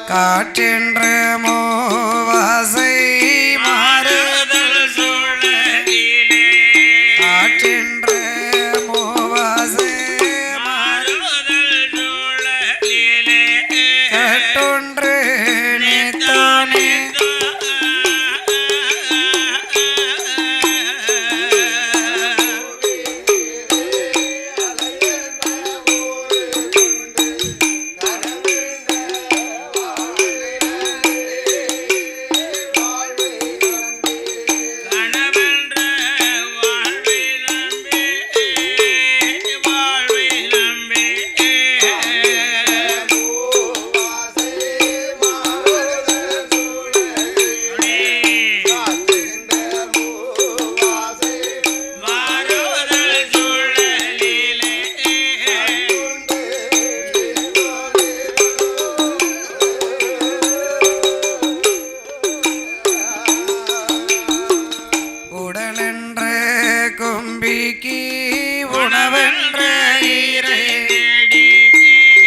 காற்றென்ற மூவாசை மாறுதல் சூழலிலே காற்றென்ற மூவாசை மாறுதல் சூழலிலே கட்டொன்று நித்தானே கும்பிக்கு உணவென்ற இறைடி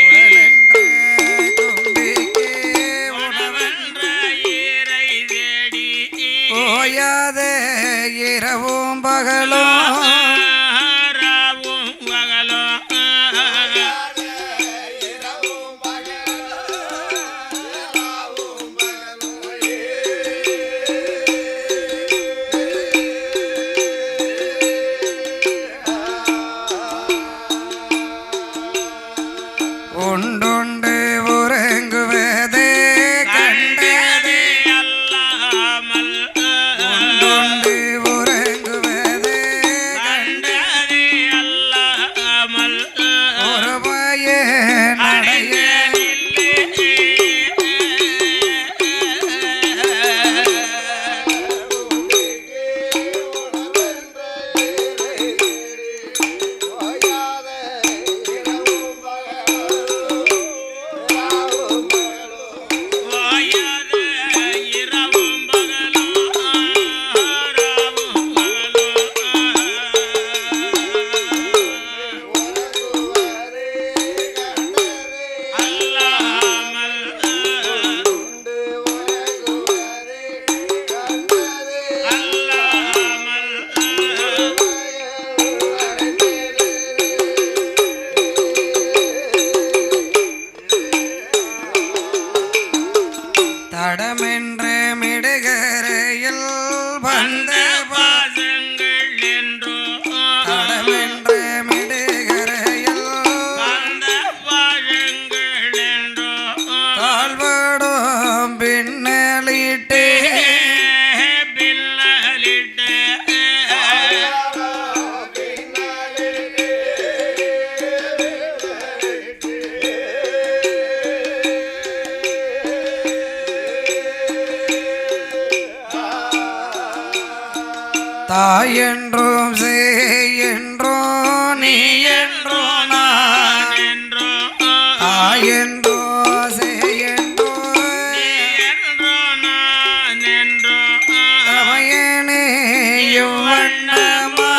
உடலென்ற கும்பிக்கு உணவென்ற இறை தேடி ஓயாத இரவும் பகலும் ராவும் பகலும் உண்டுண்டு உறங்குவதே கண்டதே அல்லாமல் உண்டுண்டு உறங்குவதே கண்டதே அல்லாமல் ஒரு பயன் அடையனில்லை தடமென்ற மிடுகரையில் வந்த பாசங்கள் என்றோ தடமென்ற மிடுகரையில் வந்த பாசங்கள் என்றோ தாழ்வடும் பின்னலிட்டே தாயென்றும் செய்யென்றோ நீ என்றோ நான் என்றோ தாயென்றோ செய்யென்றோ நீ என்றோ நான் என்றோ தமையனே இவ்வண்ணமா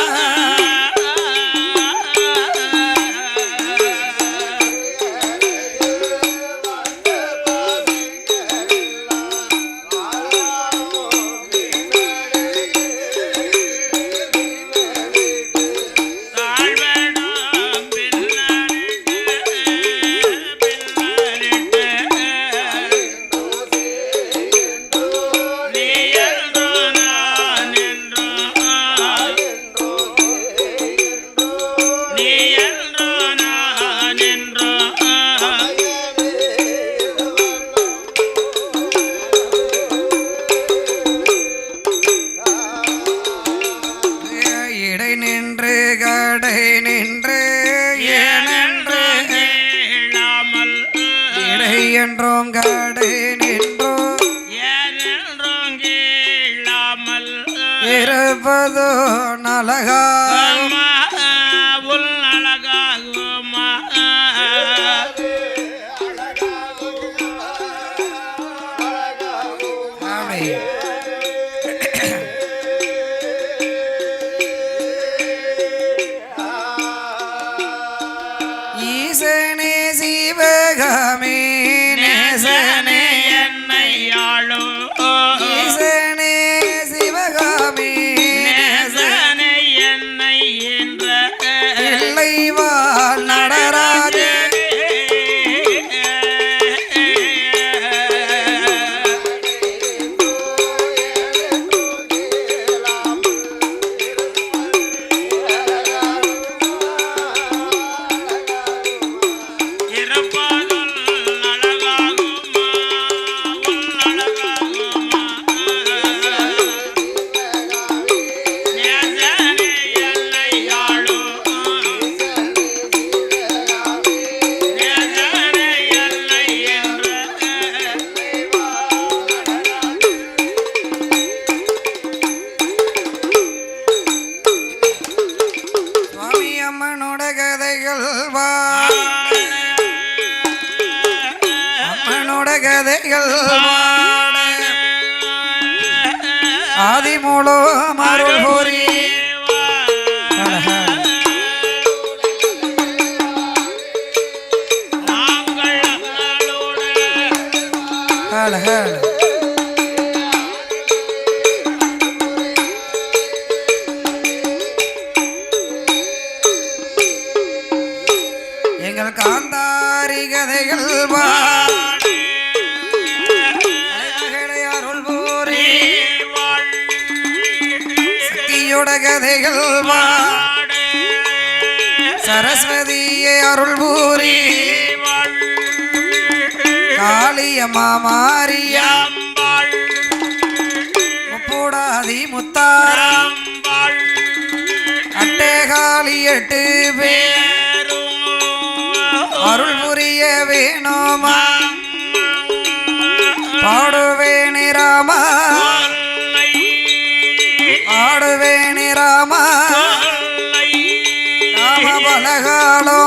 இடை நின்று கடை நின்று ஏனென்று கேளாமல் இடை என்றும் கடை நின்றோ ஏனென்றும் கேளாமல் இருப்பதோ நலகாகுமா உள் அழகாகுமா ஈசனே சிவகாமே நேசனே கதைகள் ஆதிமூலோ அருள் புரி எங்கள் காந்தாரி கதைகள் அருள் பூரி சக்தியோட கதைகள் சரஸ்வதியே அருள் பூரி காளியம்மா மாரியா முப்பூடாதி முத்தாரம் அட்டேகாளி 8 பேர் அருள் புரிய வேணுமா பாடுவேணி ராமா ஆடுவேணி ராமா ராம பலகாலோ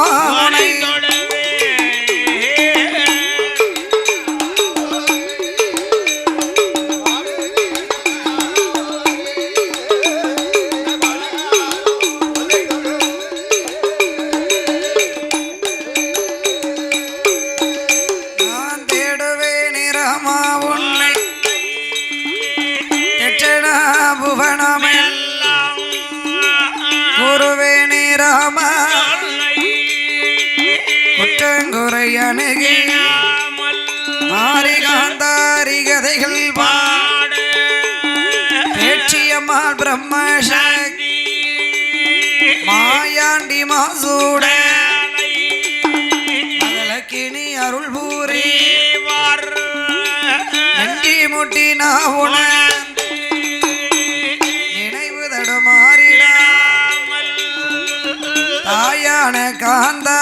குருவேணி ராம குற்றங்குறை அணுகி மாரி காந்தாரி கதைகள் பேச்சியம்மாள் பிரம்மசக்தி மாயாண்டி மாசூட மகளக்கினி அருள் பூரி நன்றி முட்டி நான் தாயான காந்தா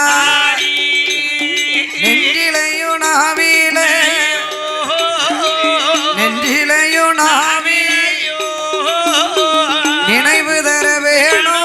நெஞ்சிலையுணாவில நினைவு தர வேணும்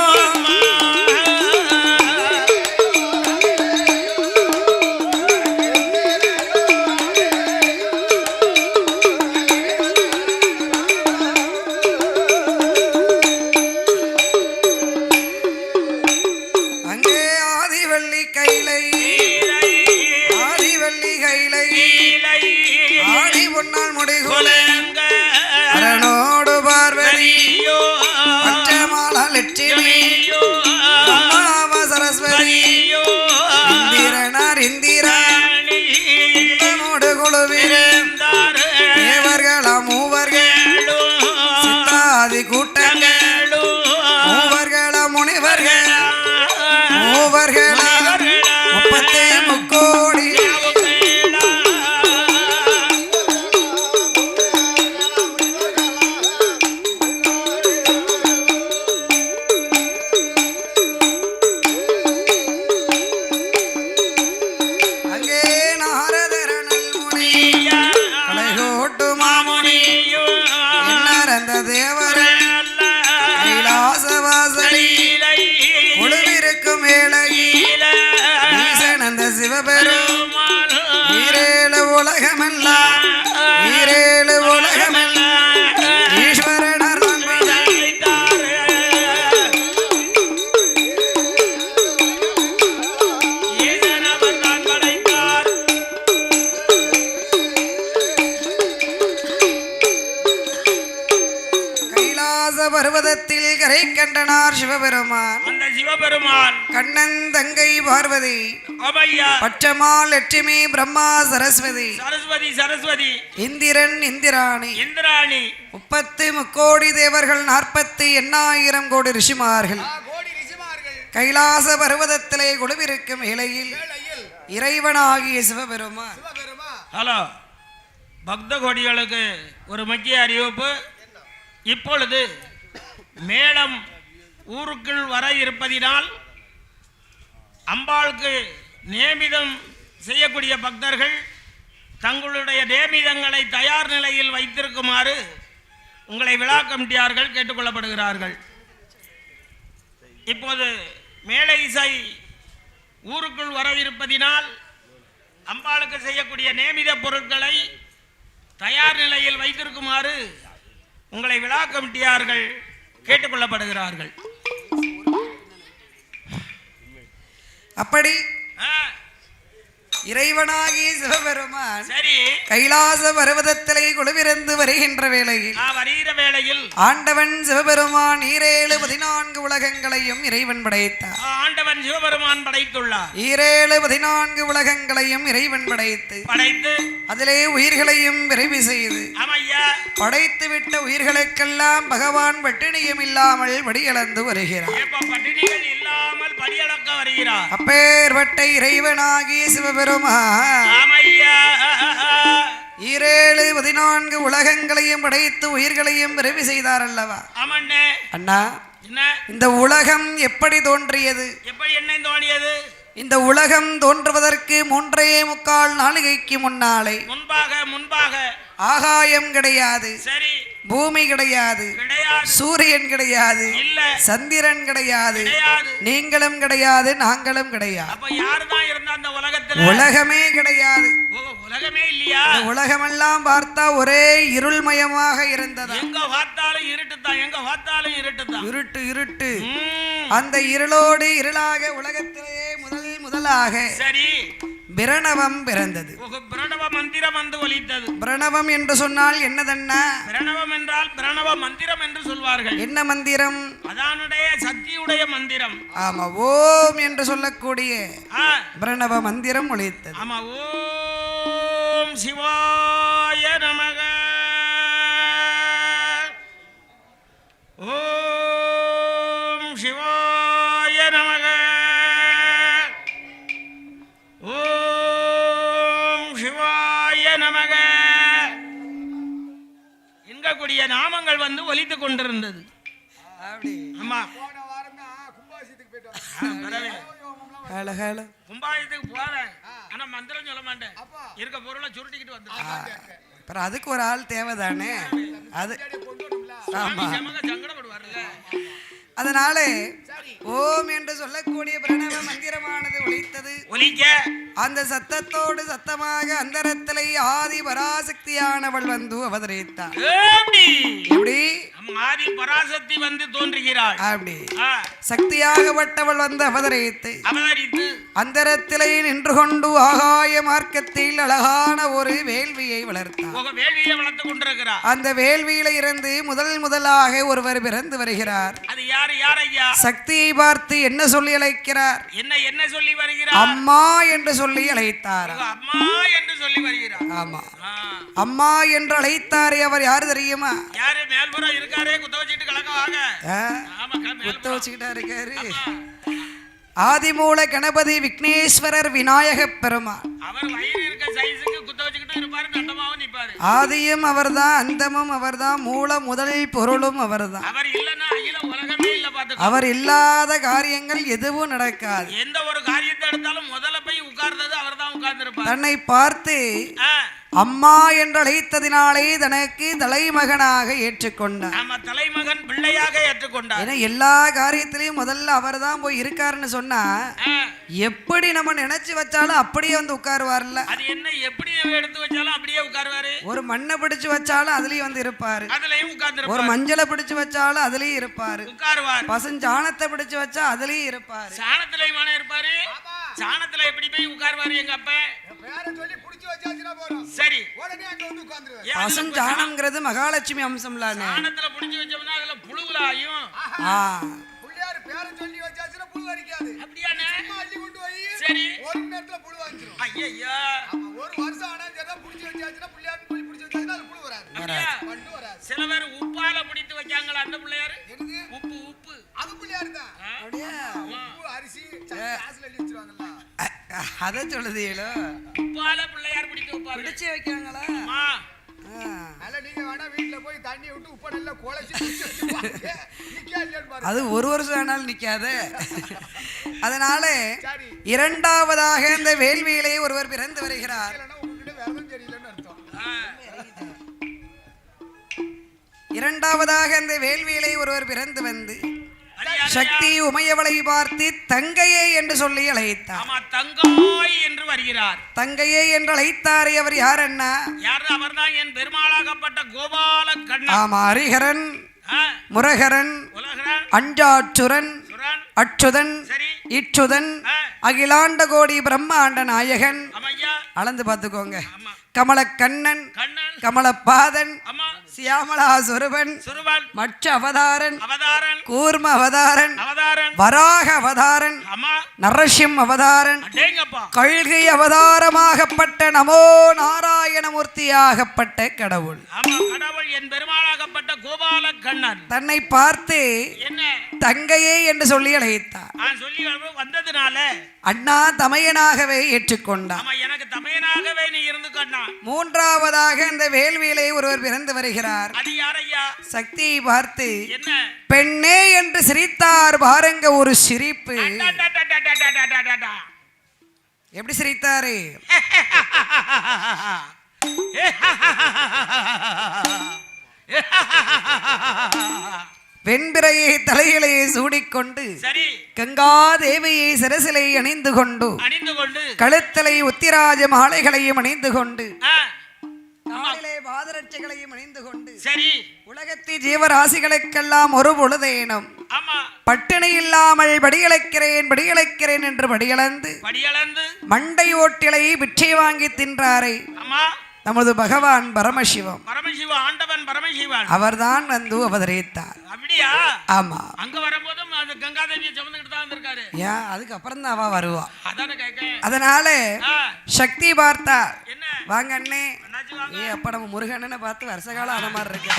அரணோடு பார்வதி பச்சமாலா லட்சுமி அம்மாவ சரஸ்வதி இந்திரனார் இந்திரனோடு குழுவிரு தேவர்களா மூவர்கள் சித்தாதி கூட்டங்கள் மூவர்களா முனிவர்கள் மூவர்களா 30 கோடி சிவபெருமான் ஈரேழு உலகமெல்லாம் ஈஸ்வரனர் கைலாச பர்வதத்தில் கரை கண்டனார் சிவபெருமான். அந்த சிவபெருமான் கண்ணன் தங்கை பார்வதி பச்சமால் லட்சுமி பிரம்மா சரஸ்வதி இந்திரன் இந்திராணி 30 கோடி தேவர்கள் 48,000 கோடி ரிஷிமார்கள் கைலாச பர்வதத்திலே குழுவிருக்கும் இலையில் இறைவனாகிய சிவபெருமான். ஹலோ பக்த கோடிகளுக்கு ஒரு முக்கிய அறிவிப்பு. இப்பொழுது மேடம் ஊருக்குள் வர இருப்பதினால் அம்பாளுக்கு நேமிதம் செய்யக்கூடிய பக்தர்கள் தங்களுடைய நேமிதங்களை தயார் நிலையில் வைத்திருக்குமாறு உங்களை விழா கமிட்டியார்கள் கேட்டுக்கொள்ளப்படுகிறார்கள். இப்போது மேலை இசை ஊருக்குள் வர இருப்பதினால் அம்பாளுக்கு செய்யக்கூடிய செய்யக்கூடிய நேமித பொருட்களை தயார் நிலையில் வைத்திருக்குமாறு உங்களை விழா கமிட்டியார்கள் கேட்டுக்கொள்ளப்படுகிறார்கள். அப்படி இறைவனாகிய சிவபெருமான் சரி கைலாச பர்வதத்திலே குழுவிருந்து வருகின்ற வேளையில் ஆண்டவன் சிவபெருமான் 14 உலகங்களையும் இறைவன் படைத்தார். ஆண்டவன் சிவபெருமான் படைத்துள்ளார். 14 உலகங்களையும் இறைவன் படைத்து அதிலே உயிர்களையும் விரைவு செய்து படைத்து விட்ட உயிர்களுக்கெல்லாம் பகவான் பட்டினியும் இல்லாமல் படியளந்து வருகிறார். அப்பேற்பட்ட இறைவனாகிய சிவபெருமான் 14 உலகங்களையும் படைத்து உயிர்களையும் விரைவு செய்தார் அல்லவா? அண்ணா, இந்த உலகம் எப்படி தோன்றியது? என்ன தோன்றியது? இந்த உலகம் தோன்றுவதற்கு 3.25 நாளிகைக்கு முன்பாக ஆகாயம் கிடையாது, பூமி கிடையாது, சூரியன் கிடையாது, சந்திரன் கிடையாது, நீங்களும் கிடையாது, நாங்களும் கிடையாது, உலகமே கிடையாது. உலகமெல்லாம் பார்த்தா ஒரே இருள்மயமாக இருந்தது. இருட்டு. அந்த இருளோடு இருளாக உலகத்திலே முதலாக பிரணவம் பிறந்தது. பிரணவ மந்திரம் வந்து ஒலித்தது. பிரணவம் என்று சொன்னால் என்னதென்ன? பிரணவம் என்றால் பிரணவ மந்திரம் என்று சொல்வார்கள். என்ன மந்திரம்? அதானுடைய சக்தியுடைய மந்திரம். ஆமா, ஓம் என்று சொல்லக்கூடிய பிரணவ மந்திரம் ஒலித்தது. ஆமா, ஓம் சிவாய நமக, ஓம் சிவாய நமக, என்கக்கூடிய நாமங்கள் வந்து ஒலித்துக் கொண்டிருந்தது. ஆமா, கும்பாயத்துக்கு போறேன், ஆனா மந்திரம் சொல்ல மாட்டேன், இருக்க பொருளை சுருட்டிக்கிட்டு வந்து அதுக்கு ஒரு ஆள் தேவைதானே, அது சங்கடப்படுவார்ல. அதனால ஓம் என்று சொல்லக்கூடிய பிரணவ மந்திரமானது ஒலிக்க அந்த சத்தத்தோடு சத்தமாக அந்தரத்திலே ஆதி பராசக்தியானவள் வந்து அவதரித்தாள். எப்படி? ஆதி பராசக்தி வந்து தோன்றுகிறாள். அப்படி சக்தியாகப்பட்டவள் வந்து அவதரித்து அந்தரத்திலே நின்று கொண்டு ஆகாய மார்க்கத்தில் அழகான ஒரு வேள்வியை வளர்த்தார். வளர்த்துக் கொண்டிருக்கிறார். அந்த வேள்வியில இருந்து முதலாக ஒருவர் பிறந்து வருகிறார். அது யார் ஐயா? சக்தியை பார்த்து என்ன சொல்லி அழைக்கிறார்? என்ன சொல்லி வருகிறார்? அம்மா என்று சொல்லி அழைத்தார். அம்மா என்று சொல்லி வருகிறார். ஆமா, அம்மா என்று அழைத்தாரே அவர் யாரு தெரியுமா? யாரு? மேல்புறம் இருக்காரே, குத்த வச்சுட்டு கலக்கவாங்க. குத்த வச்சுக்கிட்டா இருக்காரு. ஆதிமூல கணபதி விக்னேஸ்வரர் விநாயக பெருமாள். அவர் வயிறு இருக்க சைஸுக்கு குத்த வச்சுக்கிட்டு இருப்பாரு, நட்டமாவும் நிப்பாரு. ஆதியும் அவர்தான், அந்தமும் அவர்தான், மூல முதல் பொருளும் அவர்தான். அவர் இல்லன்னா அகில உலகமே இல்ல. பாத்து, அவர் இல்லாத காரியங்கள் எதுவும் நடக்காது. எந்த ஒரு காரியத்தை எடுத்தாலும் முதல்ல போய் உட்கார்ந்தது அவர்தான் உட்கார்ந்திருப்பார். தன்னை பார்த்து அம்மா என்று அழைத்ததினாலே தனக்கு தலைமகனாக ஏற்றுக்கொண்டார். தலைமகன் பிள்ளையாக ஏற்றுக்கொண்டார். ஏன்னா எல்லா காரியத்திலையும் முதல்ல அவர் தான் போய் இருக்காருன்னு சொன்னா எப்படி நம்ம நினைச்சு வச்சாலும் அப்படியே வந்து உட்காருவார்ல. அது என்ன? எப்படி எடுத்து வச்சாலும் அப்படியே உட்காருவாரு. ஒரு மண்ணை பிடிச்சு வச்சாலும் அதுலயும் வந்து இருப்பாரு. அதுலயும் உட்கார்ந்து. ஒரு மஞ்சளை பிடிச்சு வச்சாலும் அதுலயும் இருப்பாரு. உட்காருவார். பசுஞ்சாணத்தை பிடிச்சு வச்சா அதுலயும் இருப்பாரு. சாணத்திலயும் இருப்பாரு. சாணத்துல எப்படி போய் உட்காருவாரு? எங்க அப்பா சரி, பசுஞ்சாணம்ங்கிறது மகாலட்சுமி அம்சம்ல. சாணத்துல புடிச்சு வச்சோம்னா அதுல புழுகளாயும். புள்ளையார் பேரை சொல்லி வச்சாச்சுன்னா புழு அரிக்காது. அப்படியானே? அள்ளி கொண்டு போய் சரி ஒரு நேரத்துல புழு வந்துரும். ஐயா, ஒரு வருஷம் ஆனா சரிதான் புடிச்சு வச்சாச்சுன்னா புள்ளையார் புடிச்சு வச்சாச்சுன்னா அது புழு வராது. பண்டு வராது. சில பேர் உப்பால பிடித்து வைக்காங்களா? அந்த பிள்ளையாரு உப்பு அது பிள்ளையாரு தான். அப்படியே உப்பு அரிசி காசுல அள்ளி வச்சிருவாங்கல்ல, அத சொல்லுதீங்களோ? உப்பால பிள்ளையார் பிடிச்சு வைக்காங்களா? அல்ல, நீங்க வேணா வீட்டுல போய் தண்ணி விட்டு உப்ப நல்லா குழைச்சு அது ஒரு வருஷம் ஆனாலும் நிக்காது. அதனால இரண்டாவதாக இந்த வேள்வியிலே ஒருவர் பிறந்து வருகிறார். இரண்டாவதாக இந்த வேள்வியிலே ஒருவர் பிறந்து வந்து சக்தி உமையவளை பார்த்து தங்கையே என்று சொல்லி அழைத்தார். ஆமா, தங்காய் என்று வருகிறார். தங்கையே என்று அழைத்தாரே அவர் யார் அண்ணா? யார்? அவர்தான் என் பெருமாளாகப்பட்ட கோபால கண்ணன். ஆமா, ஹரிஹரன், ஆ, முரகரன், உலகரன், அஞ்சாற்றுரன், சுரன், அச்சுதன், சரி, இச்சுதன், ஆ, அகிலாண்ட கோடி பிரம்மாண்ட நாயகன். அம்மையா, அளந்து பார்த்துக்கோங்க. ஆமா, கமலக்கண்ணன், கண்ணன், கமலபாதன், அம்மா, சியாமலா சொருபன், சுருவன், மற்ற அவதாரன், அவதாரன், கூர்ம அவதாரன், அவதாரன், வராக அவதாரன், அம்மா, நரசிம் அவதாரன், அடேங்கப்பா, கல்கை அவதாரமாகப்பட்ட நமோ நாராயணமூர்த்தியாகப்பட்ட கடவுள். ஆமா, கடவுள் என் பெருமாளாகப்பட்ட கோபால கண்ணன் தன்னை பார்த்து என்ன தங்கையே என்று சொல்லி அழைத்தார். சொல்லி வந்ததுனால அண்ணா தமையனாகவே ஏற்றுக்கொண்டார். ஆமா, எனக்கு தமையனாகவே நீ இருந்து கண்ணா. மூன்றாவதாக இந்த வேள்வியிலே ஒருவர் பிறந்து வருகிறார். அது யாரையா? சக்தியை பார்த்து என்ன பெண்ணே என்று சிரித்தார். பாருங்க ஒரு சிரிப்பு. அடடடடடடடடடடடா. எப்படி சிரித்தாரு? வெண்பிறையை தலையிலே சூடிக்கொண்டு சரி, கங்கா தேவியை சிரசிலை அணிந்து கொண்டு அணிந்து கொண்டு கழுத்தலை உத்திராஜ மாலைகளையும் அணிந்து கொண்டு ஆ, காலிலே பாதரட்சைகளையும் அணிந்து கொண்டு சரி, உலகத்து ஜீவராசிகளுக்கெல்லாம் ஒரு பொழுதேனும் ஆமா, பட்டினி இல்லாமல் படியளக்கிறேன் என்று படியளந்து படியளந்து மண்டை ஓட்டிலை பிச்சை வாங்கி தின்றாரே ஆமா, நமது பகவான் பரமசிவம். பரமசிவ ஆண்டவன் பரமசிவன் அவர்தான் வந்து அவதரித்தார். அப்படியா? ஆமா, அங்க வரும்போதும் அது கங்காதேவியை சுமந்துக்கிட்டு தான் வந்திருக்காரு. ஏன் அதுக்கப்புறம் தான் அவ வருவா. அதானே கேட்க. அதனால ஆ, சக்தி பார்த்தார். என்ன வாங்க அண்ணே. அண்ணாச்சி வாங்க. அப்ப நம்ம முருகண்ணனை பார்த்து வருஷ காலம் ஆன மாதிரி இருக்கு.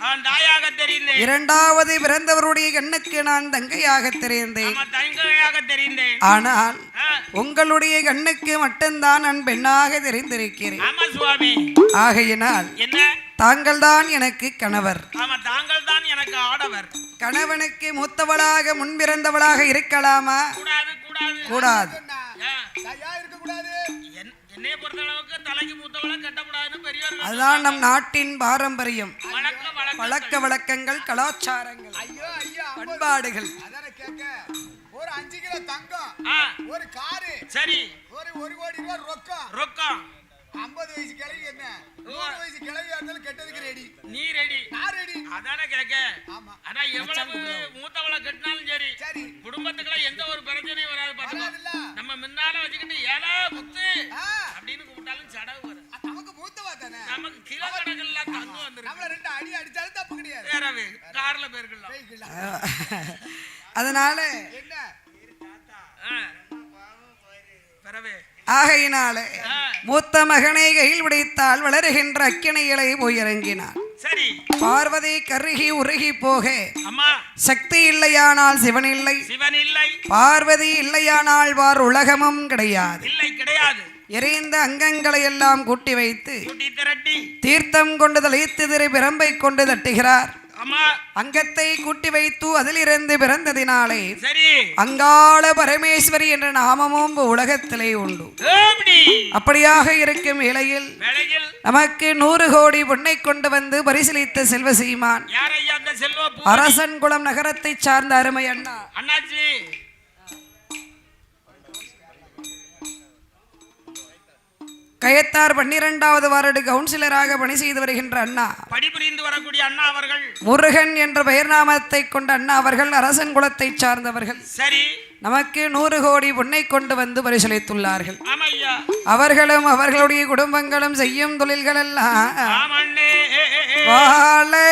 அவன் தாயாக தெரிந்தேன். இரண்டாவது பிறந்தவருடைய கண்ணுக்கு நான் தங்கையாக தெரிந்தேன். ஆமா, தங்கையாக தெரிந்தேன். ஆனால் ஆ, உங்களுடைய கண்ணுக்கு மட்டும்தான் நான் பெண்ணாக தெரிந்திருக்கிறேன். ஆமா சுவாமி. ஆகையினால் என்ன? தாங்கள் தான் எனக்கு கணவர். ஆமா, தாங்கள் தான் எனக்கு ஆடவர். கணவனுக்கு மூத்தவளாக முன்பிறந்தவளாக இருக்கலாமா? கூடாது, கூடாது, கூடாது. ஆ, தயா இருக்க கூடாது. என்னைய பொறுத்த அளவுக்கு தலைக்கு மூத்தவளை கட்டக்கூடாதுன்னு பெரியவர்கள் அதுதான் நம் நாட்டின் பாரம்பரியம், வழக்க பழக்க வழக்கங்கள், கலாச்சாரங்கள், ஐயோ ஐயா, பண்பாடுகள். அதானே கேட்க. ஒரு 5 கிலோ தங்கம், ஆ, ஒரு காரு, சரி, ஒரு 1 கோடி ரூபாய் ரொக்கம். ரொக்கம் 50 வயசு கிழவி என்ன 100 வயசு கிழவி இருந்தாலும் கெட்டதுக்கு ரெடி. நீ ரெடி? நான் ரெடி. அதானே கேட்க. ஆமா, ஆனா எவ்வளவு மூத்தவளை கட்டினாலும் சரி, சரி, குடும்பத்துக்குள்ள எந்த ஒரு பிரச்சனையும் வராது. பாத்துக்கோ. வராதுல்ல. நம்ம முன்னால வச்சுக்கிட்டு ஏலா முத்து ஆ, அப்படின்னு கூப்பிட்டாலும் சடவு வரும். நமக்கு மூத்தவா தானே. நமக்கு கிலோ கணக்குல தங்கம் வந்துருக்கு. நம்மள 2 அடி அடிச்சாலும் தப்பு கிடையாது. வேறவே கார்ல போயிருக்கலாம். போய்க்கலாம். அதனால என்ன ஆ, பிறவே ஆகையினாலே ஆ, மூத்த மகனை கையில் பிடித்தால் வளருகின்ற அக்கினிகளை போய் இறங்கினார். சரி, பார்வதி கருகி உருகி போக அம்மா, சக்தி இல்லையானால் சிவன் இல்லை, சிவன் இல்லை, பார்வதி இல்லையானால் வார் உலகமும் கிடையாது. இல்லை, கிடையாது. எரிந்த அங்கங்களை எல்லாம் கூட்டி வைத்து கூட்டி திரட்டி தீர்த்தம் கொண்டு தளித்து திரு பிரம்பை கொண்டு தட்டுகிறார். அம்மா, அங்கத்தை கூட்டி வைத்து அதிலிருந்து பிறந்ததினாலே சரி, அங்காள பரமேஸ்வரி என்ற நாமமும் உலகத்திலே உண்டு. எப்படி அப்படியாக இருக்கும் வேளையில் வேளையில் நமக்கு 100 கோடி பொன்னை கொண்டு வந்து பரிசீலித்த செல்வ சீமான் யாரையா அந்த செல்வ அரசன் குளம் நகரத்தை சார்ந்த அருமை அண்ணா அண்ணாச்சி? கயத்தார் 12வது வார்டு கவுன்சிலராக பணி செய்து வருகின்ற அண்ணா பணிபுரிந்து வரக்கூடிய அண்ணா அவர்கள் முருகன் என்ற பெயர் நாமத்தை கொண்ட அண்ணா அவர்கள் அரசன் குலத்தை சார்ந்தவர்கள். சரி, நமக்கு 100 கோடி பொன்னை கொண்டு வந்து பரிசீலித்துள்ளார்கள். ஆமையா, அவர்களும் அவர்களுடைய குடும்பங்களும் செய்யும் தொழில்கள் எல்லாம் ஆமண்ணே, வாழை